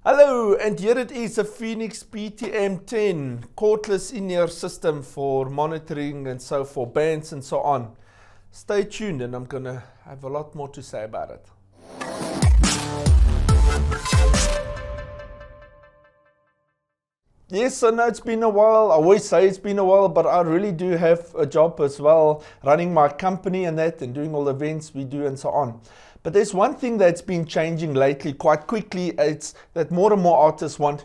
Hello, and here it is, a Phenyx PM10 cordless in-ear system for monitoring and so for bands and so on. Stay tuned and I'm going to have a lot more to say about it. Yes, I know it's been a while. I always say it's been a while, but I really do have a job as well, running my company and that, and doing all the events we do and so on. But there's one thing that's been changing lately quite quickly. It's that more and more artists want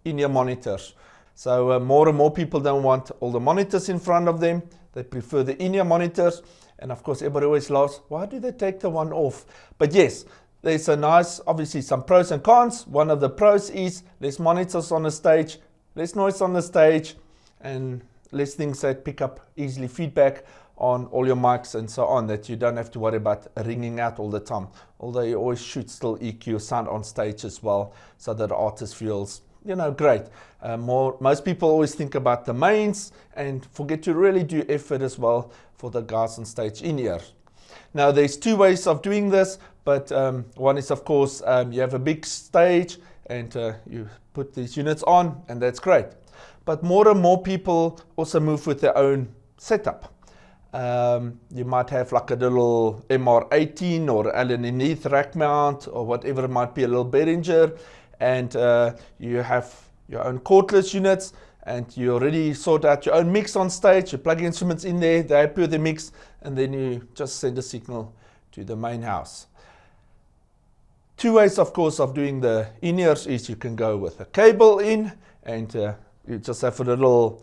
in-ear monitors. So more and more people don't want all the monitors in front of them. They prefer the in-ear monitors. And of course, everybody always laughs, why do they take the one off? But yes, there's obviously some pros and cons. One of the pros is less monitors on the stage, less noise on the stage, and less things that pick up easily feedback on all your mics and so on, that you don't have to worry about ringing out all the time. Although you always should still EQ your sound on stage as well, so that the artist feels, great. Most people always think about the mains and forget to really do effort as well for the guys on stage in-ear. Now there's two ways of doing this, but one is of course you have a big stage and you put these units on, and that's great. But more and more people also move with their own setup. You might have like a little MR18 or Allen & Heath rack mount or whatever it might be, a little Behringer, and you have your own cordless units, and you already sort out your own mix on stage. You plug instruments in there, they appear the mix, and then you just send a signal to the main house. Two ways, of course, of doing the in-ears is you can go with a cable in, and you just have a little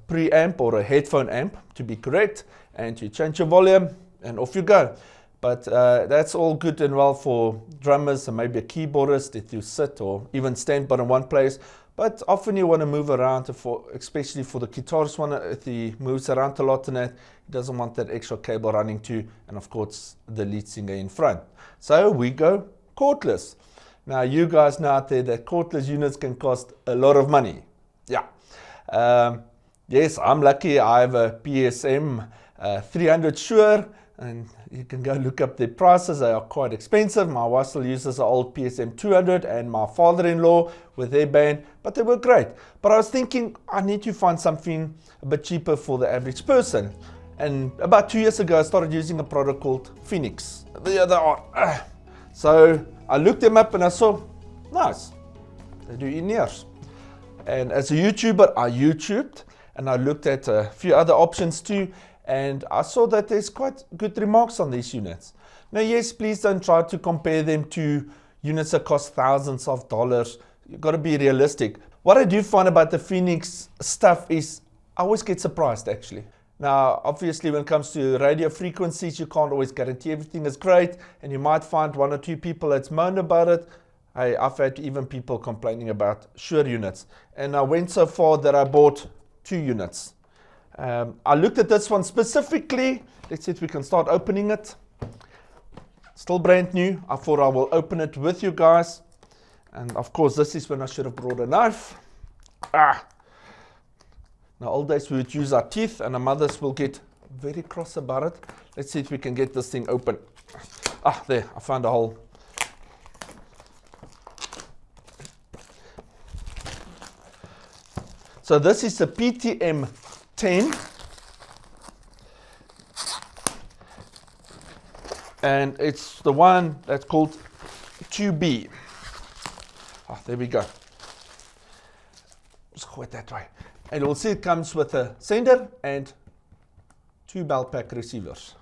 preamp or a headphone amp to be correct, and you change your volume and off you go. But that's all good and well for drummers and maybe a keyboardist if you sit or even stand but in one place. But often you want to move around, especially for the guitarist one, if he moves around a lot in that, he doesn't want that extra cable running too, and of course the lead singer in front. So we go cordless. Now you guys know out there that cordless units can cost a lot of money. Yeah. Yes, I'm lucky. I have a PSM 300 Shure, and you can go look up the prices. They are quite expensive. My wife still uses an old PSM 200, and my father-in-law with their band, but they were great. But I was thinking I need to find something a bit cheaper for the average person. And about 2 years ago, I started using a product called Phenyx. There they are. So I looked them up and I saw, nice, they do in-ears. And as a YouTuber, I YouTubed, and I looked at a few other options too, and I saw that there's quite good remarks on these units. Now yes, please don't try to compare them to units that cost thousands of dollars. You've got to be realistic. What I do find about the Phenyx stuff is I always get surprised actually. Now obviously when it comes to radio frequencies, you can't always guarantee everything is great, and you might find one or two people that's moaned about it. I've had even people complaining about Shure units, and I went so far that I bought 2 units. I looked at this one specifically. Let's see if we can start opening it. Still brand new. I thought I will open it with you guys. And of course, this is when I should have brought a knife. Now, old days we would use our teeth, and our mothers will get very cross about it. Let's see if we can get this thing open. There, I found a hole. So this is the PM10, and it's the one that's called 2B. There we go. Let's go it that way. And you'll see it comes with a sender and 2 belt pack receivers.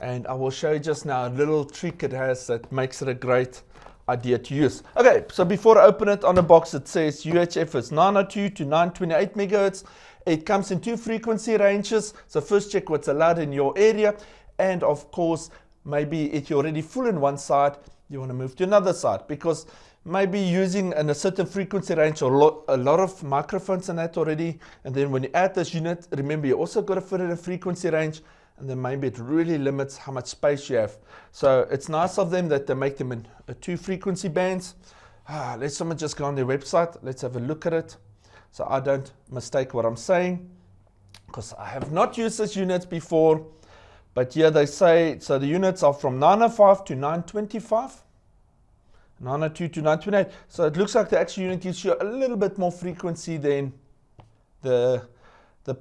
And I will show you just now a little trick it has that makes it a great idea to use. Okay, so before I open it, on the box it says UHF is 902 to 928 megahertz. It comes in 2 frequency ranges, so first check what's allowed in your area, and of course maybe if you're already full in one side, you want to move to another side, because maybe using in a certain frequency range a lot of microphones in that already, and then when you add this unit, remember you also got to fit in a frequency range, and then maybe it really limits how much space you have. So it's nice of them that they make them in 2 frequency bands. Let's just go on their website. Let's have a look at it so I don't mistake what I'm saying, because I have not used this unit before. But here they say, so the units are from 905 to 925. 902 to 928. So it looks like the actual unit gives you a little bit more frequency than the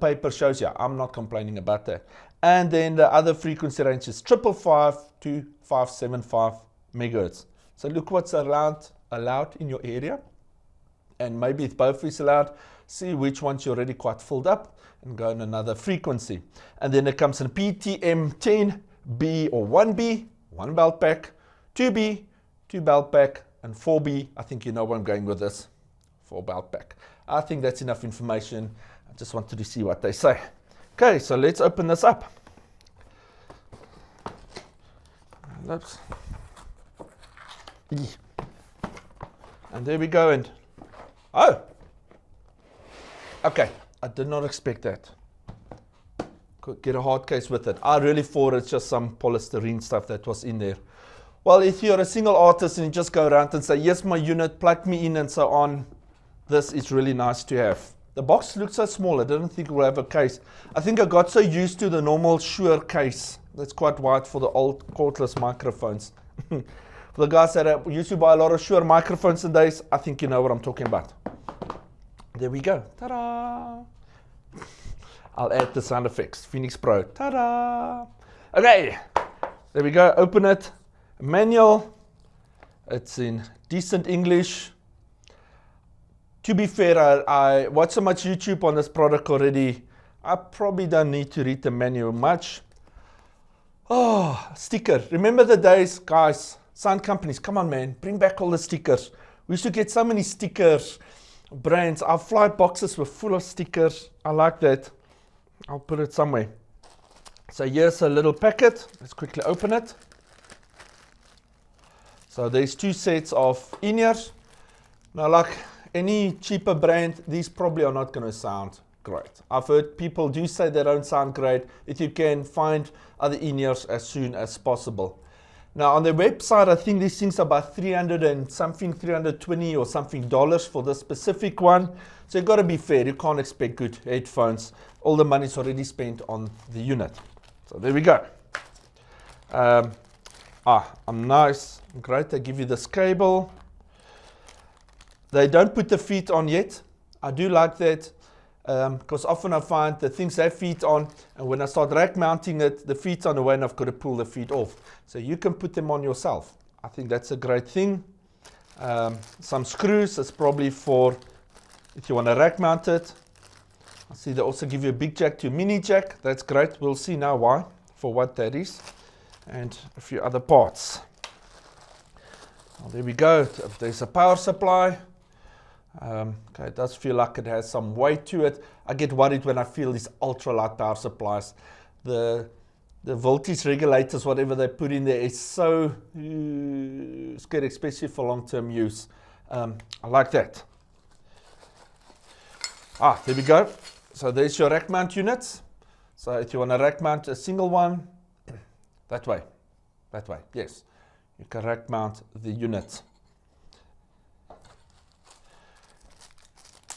paper shows you. I'm not complaining about that. And then the other frequency range is 555 to 575 megahertz. So look what's allowed in your area. And maybe if both is allowed, see which one's already quite filled up and go on another frequency. And then it comes in PM10, B or 1B, 1 belt pack, 2B, 2 belt pack, and 4B. I think you know where I'm going with this, 4 belt pack. I think that's enough information. I just wanted to see what they say. Okay, so let's open this up. Oops. And there we go. And oh, okay, I did not expect that. Could get a hard case with it. I really thought it's just some polystyrene stuff that was in there. Well, if you're a single artist and you just go around and say, yes, my unit, plug me in and so on, this is really nice to have. The box looks so small, I didn't think it would have a case. I think I got so used to the normal Shure case. That's quite wide for the old cordless microphones. For the guys that used to buy a lot of Shure microphones in days, I think you know what I'm talking about. There we go. Ta-da! I'll add the sound effects. Phenyx Pro. Ta-da! Okay, there we go. Open it. Manual. It's in decent English. To be fair, I watch so much YouTube on this product already. I probably don't need to read the manual much. Oh, sticker. Remember the days, guys, sound companies, come on, man, bring back all the stickers. We used to get so many stickers, brands. Our flight boxes were full of stickers. I like that. I'll put it somewhere. So here's a little packet. Let's quickly open it. So there's 2 sets of in-ears. Now, like any cheaper brand, these probably are not going to sound great. I've heard people do say they don't sound great. If you can find other in-ears as soon as possible. Now on their website, I think these things are about 300 and something, 320 or something dollars for this specific one. So you've got to be fair. You can't expect good headphones. All the money's already spent on the unit. So there we go. I'm nice. Great. They give you this cable. They don't put the feet on yet. I do like that because often I find the things have feet on, and when I start rack mounting it, the feet's on the way and I've got to pull the feet off. So you can put them on yourself. I think that's a great thing. Some screws, it's probably for if you want to rack mount it. I see they also give you a big jack to mini jack. That's great. We'll see now why, for what that is. And a few other parts. Well, there we go. There's a power supply. Okay, it does feel like it has some weight to it. I get worried when I feel these ultralight power supplies. The voltage regulators, whatever they put in there, is so scary, especially for long-term use. I like that. There we go. So there's your rack mount units. So if you want to rack mount a single one, that way, yes. You can rack mount the unit.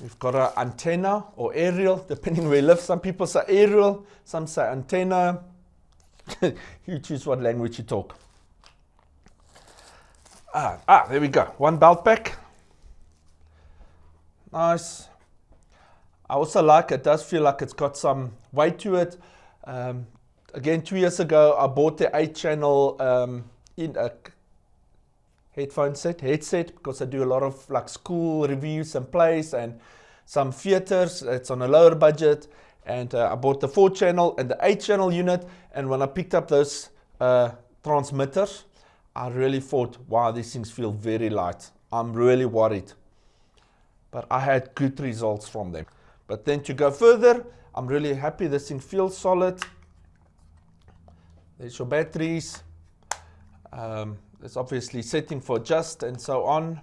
We've got an antenna or aerial, depending where you live. Some people say aerial, some say antenna. You choose what language you talk. There we go. 1 belt pack. Nice. I also like it. Does feel like it's got some weight to it. Again, 2 years ago, I bought the 8-channel in a headset because I do a lot of like school reviews and plays and some theaters. It's on a lower budget, and I bought the 4-channel and the 8-channel unit. And when I picked up those transmitters, I really thought, wow, these things feel very light. I'm really worried, but I had good results from them. But then to go further, I'm really happy. This thing feels solid. There's your batteries. There's obviously setting for adjust and so on,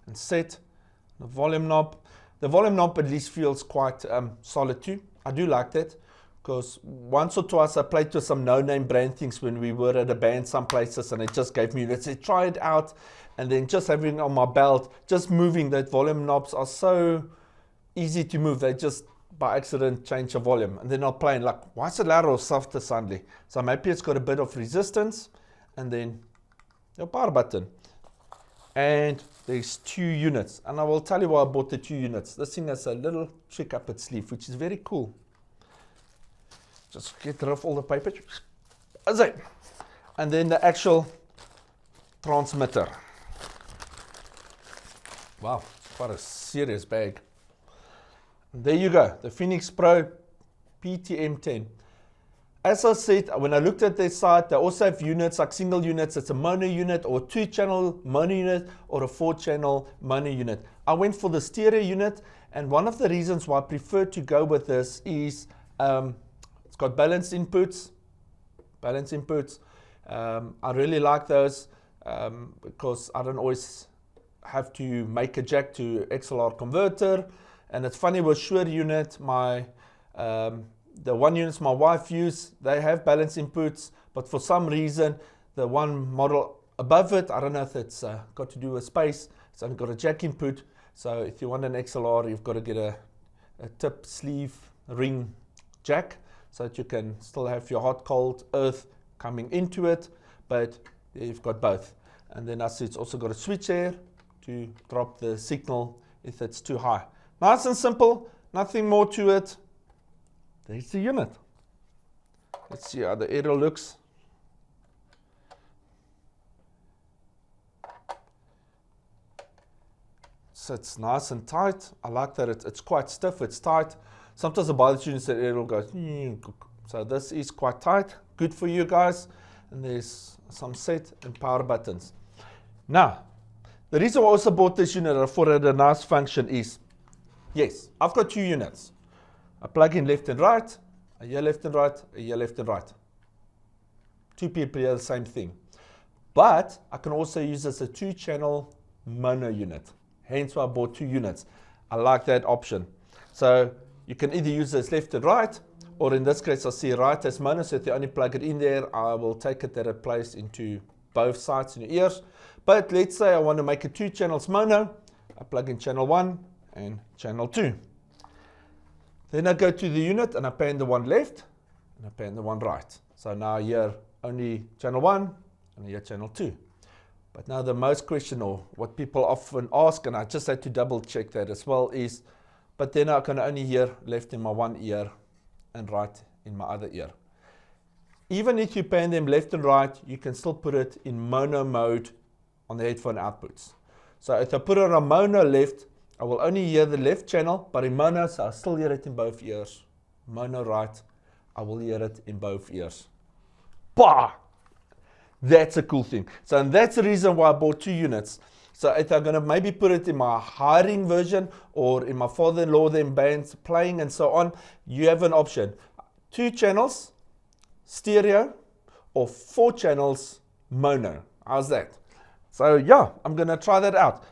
and set the volume knob. The volume knob at least feels quite solid too. I do like that because once or twice I played with some no-name brand things when we were at a band some places, and it just gave me, let's say, try it out, and then just having it on my belt, just moving that volume knobs are so easy to move. They just by accident change the volume, and then I'll play and like, why is it louder or softer suddenly? So maybe it's got a bit of resistance, and then your power button. and there's 2 units. And I will tell you why I bought the 2 units. This thing has a little trick up its sleeve, which is very cool. Just get rid of all the paper. And then the actual transmitter. Wow, quite a serious bag. And there you go, the Phenyx Pro PM10. As I said, when I looked at their site, they also have units like single units. It's a mono unit or 2-channel mono unit or a 4-channel mono unit. I went for the stereo unit, and one of the reasons why I prefer to go with this is it's got balanced inputs. I really like those because I don't always have to make a jack to XLR converter. And it's funny with Shure unit, the 1 units my wife uses, they have balanced inputs, but for some reason, the one model above it, I don't know if it's got to do with space, it's only got a jack input. So if you want an XLR, you've got to get a tip sleeve ring jack so that you can still have your hot, cold earth coming into it, but you've got both. And then I see it's also got a switch here to drop the signal if it's too high. Nice and simple, nothing more to it. There's the unit. Let's see how the aerial looks. Sits nice and tight. I like that it's quite stiff, it's tight. Sometimes I buy the units that aerial goes, so this is quite tight, good for you guys. And there's some set and power buttons. Now, the reason I also bought this unit, I thought it had a nice function is, yes, I've got 2 units. I plug in left and right, a here left and right, a here left and right. 2 people hear the same thing. But I can also use this as a 2-channel mono unit. Hence why I bought 2 units. I like that option. So you can either use this left and right, or in this case I see right as mono, so if you only plug it in there, I will take it that it plays into both sides in your ears. But let's say I want to make it 2 channels mono, I plug in channel 1 and channel 2. Then I go to the unit and I pan the one left and I pan the one right. So now I hear only channel 1 and I hear channel 2. But now the most question, or what people often ask, and I just had to double check that as well, is, but then I can only hear left in my one ear and right in my other ear. Even if you pan them left and right, you can still put it in mono mode on the headphone outputs. So if I put it on mono left, I will only hear the left channel, but in mono, so I'll still hear it in both ears. Mono right, I will hear it in both ears. Bah! That's a cool thing. So and that's the reason why I bought 2 units. So if I'm going to maybe put it in my hiring version or in my father-in-law, then bands playing and so on, you have an option. 2 channels, stereo, or 4 channels, mono. How's that? So yeah, I'm going to try that out.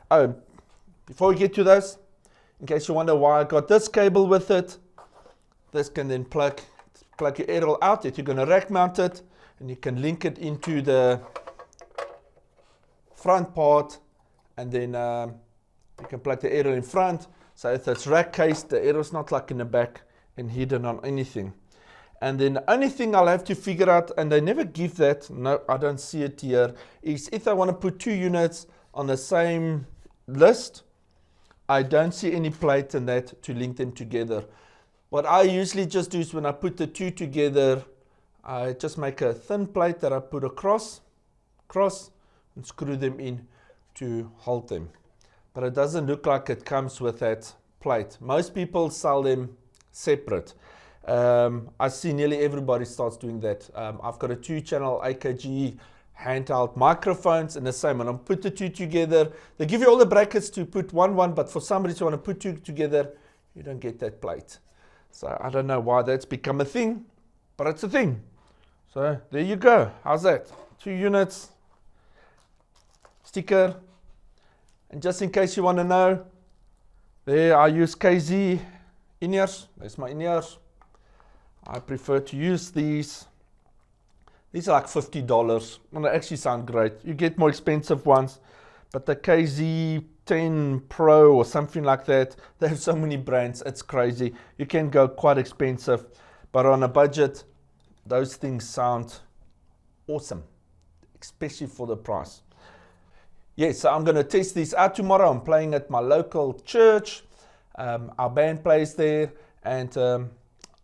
Before we get to those, in case you wonder why I got this cable with it, this can then plug your aerial out if you're going to rack mount it, and you can link it into the front part, and then you can plug the aerial in front. So if it's rack cased, the aerial's not like in the back and hidden on anything. And then the only thing I'll have to figure out, and they never give that, no, I don't see it here, is if I want to put 2 units on the same list, I don't see any plate in that to link them together. What I usually just do is when I put the 2 together, I just make a thin plate that I put across, and screw them in to hold them. But it doesn't look like it comes with that plate. Most people sell them separate. I see nearly everybody starts doing that. I've got a 2-channel AKG handheld microphones, and the same. When I put the 2 together, they give you all the brackets to put one, but for some reason, when I put 2 together, you don't get that plate. So I don't know why that's become a thing, but it's a thing. So there you go. How's that? 2 units, sticker, and just in case you want to know, there I use KZ in-ears. There's my in-ears. I prefer to use these. These are like $50, and they actually sound great. You get more expensive ones, but the KZ10 Pro or something like that, they have so many brands, it's crazy. You can go quite expensive, but on a budget, those things sound awesome, especially for the price. Yes, so I'm going to test these out tomorrow. I'm playing at my local church. Our band plays there, and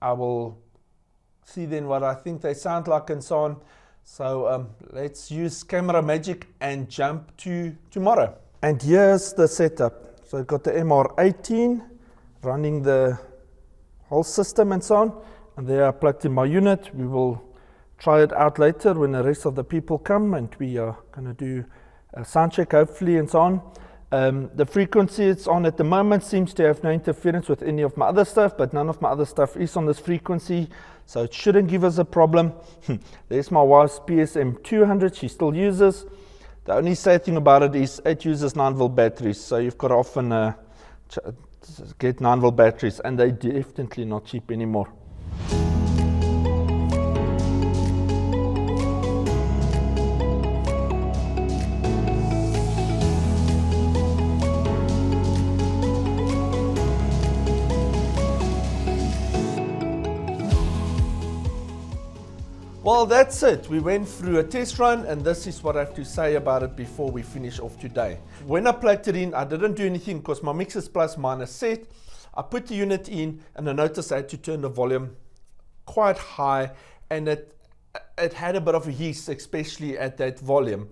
I will see then what I think they sound like and so on. So let's use camera magic and jump to tomorrow. And here's the setup. So I've got the MR18 running the whole system and so on. And there I plugged in my unit. We will try it out later when the rest of the people come, and we are going to do a sound check hopefully and so on. The frequency it's on at the moment seems to have no interference with any of my other stuff, but none of my other stuff is on this frequency, so it shouldn't give us a problem. There's my wife's PM10 she still uses. The only sad thing about it is it uses 9-volt batteries, so you've got to often get 9-volt batteries, and they're definitely not cheap anymore. Well, that's it. We went through a test run, and this is what I have to say about it before we finish off today. When I plugged it in, I didn't do anything because my mix is plus minus set. I put the unit in, and I noticed I had to turn the volume quite high, and it had a bit of a hiss, especially at that volume.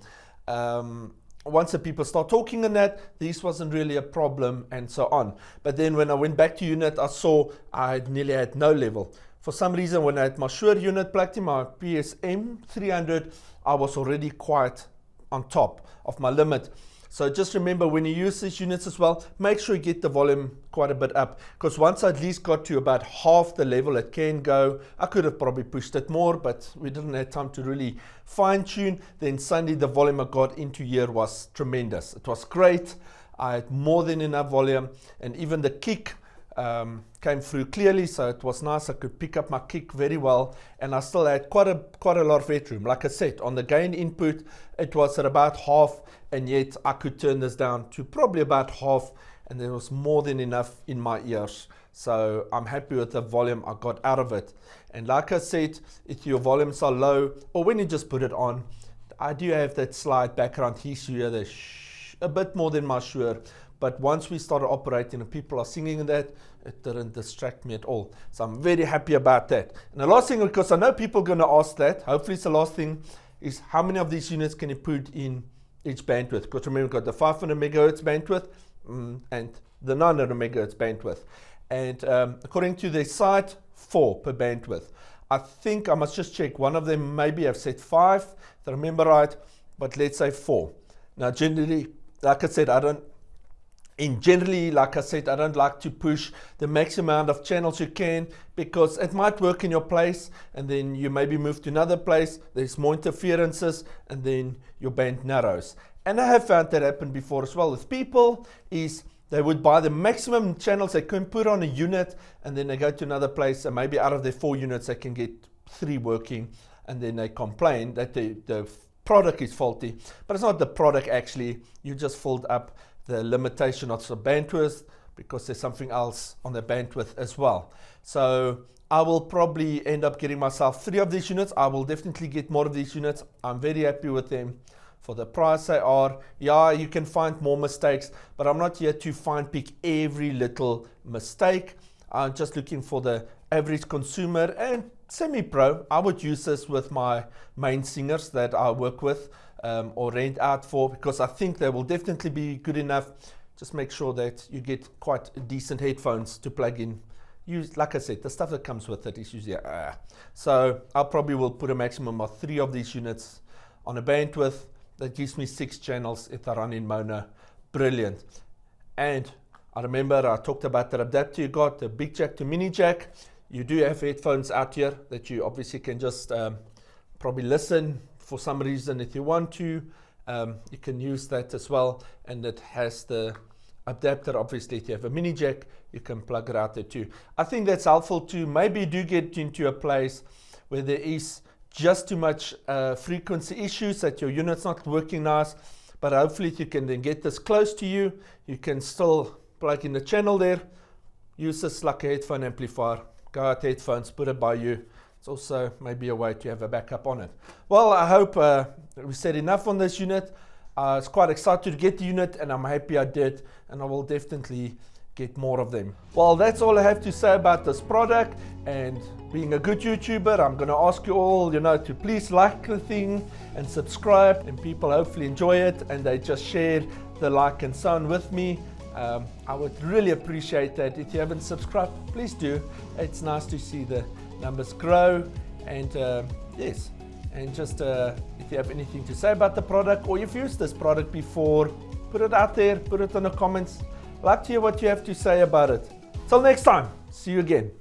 Once the people start talking in that, this wasn't really a problem and so on. But then when I went back to unit, I saw I nearly had no level. For some reason, when I had my Shure unit plugged in, my PM300, I was already quite on top of my limit. So just remember, when you use these units as well, make sure you get the volume quite a bit up, because once I at least got to about half the level it can go, I could have probably pushed it more, but we didn't have time to really fine tune. Then suddenly the volume I got into here was tremendous. It was great. I had more than enough volume, and even the kick came through clearly, so it was nice. I could pick up my kick very well, and I still had quite a lot of headroom. Like I said, on the gain input, it was at about half, and yet I could turn this down to probably about half, and there was more than enough in my ears. So I'm happy with the volume I got out of it. And like I said, if your volumes are low, or when you just put it on, I do have that slight background hiss. You hear the shh a bit more than my Shure. But once we started operating and people are singing that, it didn't distract me at all. So I'm very happy about that. And the last thing, because I know people are going to ask that, hopefully it's the last thing, is how many of these units can you put in each bandwidth? Because remember, we've got the 500 megahertz bandwidth and the 900 megahertz bandwidth. And according to their site, 4 per bandwidth. I think I must just check. One of them maybe I've said 5, if I remember right, but let's say 4. Now, generally, like I said, I don't like to push the maximum amount of channels you can, because it might work in your place, and then you maybe move to another place, there's more interferences, and then your band narrows. And I have found that happen before as well with people, is they would buy the maximum channels they can put on a unit, and then they go to another place, and maybe out of their 4 units they can get 3 working, and then they complain that the product is faulty. But it's not the product actually, you just filled up the limitation of the bandwidth, because there's something else on the bandwidth as well. So I will probably end up getting myself 3 of these units. I will definitely get more of these units. I'm very happy with them for the price they are. Yeah, you can find more mistakes, but I'm not here to find pick every little mistake. I'm just looking for the average consumer and semi-pro. I would use this with my main singers that I work with, or rent out for, because I think they will definitely be good enough. Just make sure that you get quite decent headphones to plug in. Use, like I said, the stuff that comes with it is usually so I probably will put a maximum of 3 of these units on a bandwidth. That gives me 6 channels if I run in mono. Brilliant. And I remember I talked about that adapter you got, the big jack to mini jack. You do have headphones out here that you obviously can just probably listen for some reason if you want to. You can use that as well, and it has the adapter. Obviously, if you have a mini jack, you can plug it out there too. I think that's helpful too. Maybe you do get into a place where there is just too much frequency issues, that your unit's not working nice, but hopefully if you can then get this close to you, you can still plug in the channel there, use this like a headphone amplifier, go out headphones, put it by you. It's also maybe a way to have a backup on it. Well, I hope we said enough on this unit. I was quite excited to get the unit, and I'm happy I did, and I will definitely get more of them. Well, that's all I have to say about this product, and being a good YouTuber, I'm going to ask you all, to please like the thing and subscribe, and people hopefully enjoy it and they just share the like and so on with me. I would really appreciate that. If you haven't subscribed, please do. It's nice to see the numbers grow, and yes, and just if you have anything to say about the product, or you've used this product before, put it out there, put it in the comments. I'd like to hear what you have to say about it. Till next time, see you again.